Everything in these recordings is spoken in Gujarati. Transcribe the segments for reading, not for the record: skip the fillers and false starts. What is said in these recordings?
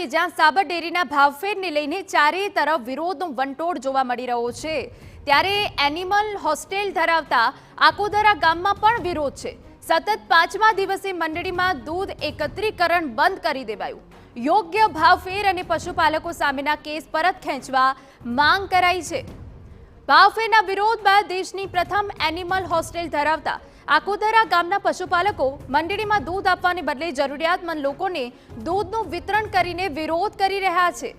કે જ્યાં સાબર ડેરીના ભાવફેરને લઈને ચારે તરફ વિરોધનો વંટોળ જોવા મળી રહ્યો છે, ત્યારે એનિમલ હોસ્ટેલ ધરાવતા આકોદરા ગામમાં પણ વિરોધ છે। સતત 5મા દિવસે મંડળીમાં દૂધ એકત્રીકરણ બંધ કરી દેવાયું। યોગ્ય ભાવફેર અને પશુપાલકો સામેના કેસ પરત ખેંચવા માંગ કરાઈ છે। ભાવફેરના વિરોધ બાદ દેશની પ્રથમ એનિમલ હોસ્ટેલ ધરાવતા આકોદરા ગામના પશુપાલકો મંડળીમાં દૂધ આપવાને બદલે જરૂરિયાતમંદ લોકોને દૂધનું વિતરણ કરીને વિરોધ કરી રહ્યા છે।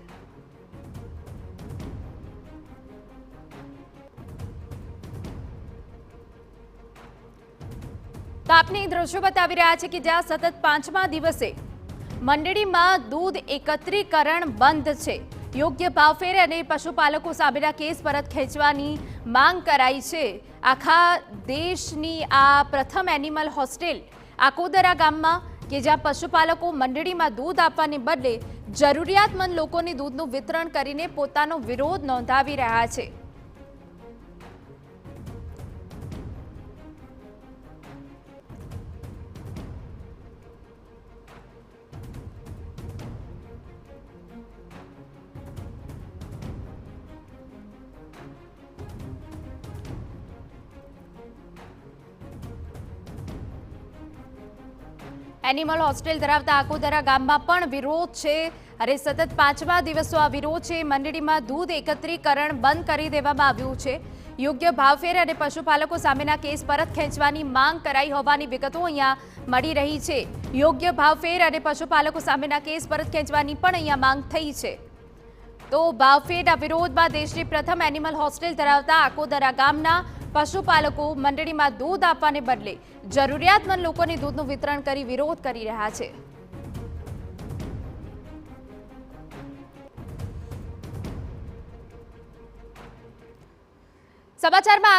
તો આપને દ્રશ્યો બતાવી રહ્યા છે કે જ્યાં સતત 5મા દિવસે મંડળીમાં દૂધ એકત્રીકરણ બંધ છે। યોગ્ય ભાવફેર અને પશુપાલકો સામેના કેસ પરત ખેંચવાની માંગ કરાઈ છે। આખા દેશની આ પ્રથમ એનિમલ હોસ્ટેલ આકોદરા ગામમાં કે જ્યાં પશુપાલકો મંડળીમાં દૂધ આપવાને બદલે જરૂરિયાતમંદ લોકોને દૂધનું વિતરણ કરીને પોતાનો વિરોધ નોંધાવી રહ્યા છે। એનિમલ હોસ્ટેલ ધરાવતા આકોદરા ગામમાં પણ વિરોધ છે। અરે સતત 5મા દિવસો આ વિરોધ છે। મંડળીમાં દૂધ એકત્રીકરણ બંધ કરી દેવામાં આવ્યું છે। યોગ્ય ભાવફેર અને પશુપાલકો સામેના કેસ પરત ખેંચવાની માંગ કરાઈ હોવાની વિગતો અહીંયા મળી રહી છે। યોગ્ય ભાવફેર અને પશુપાલકો સામેના કેસ પરત ખેંચવાની પણ અહીંયા માંગ થઈ છે। તો ભાવફેરના વિરોધમાં દેશની પ્રથમ એનિમલ હોસ્ટેલ ધરાવતા આકોદરા ગામના પશુપાલકો મંડળીમાં દૂધ આપવાને બદલે જરૂરિયાતમંદ લોકોને દૂધનું વિતરણ કરી વિરોધ કરી રહ્યા છે। સમાચારમાં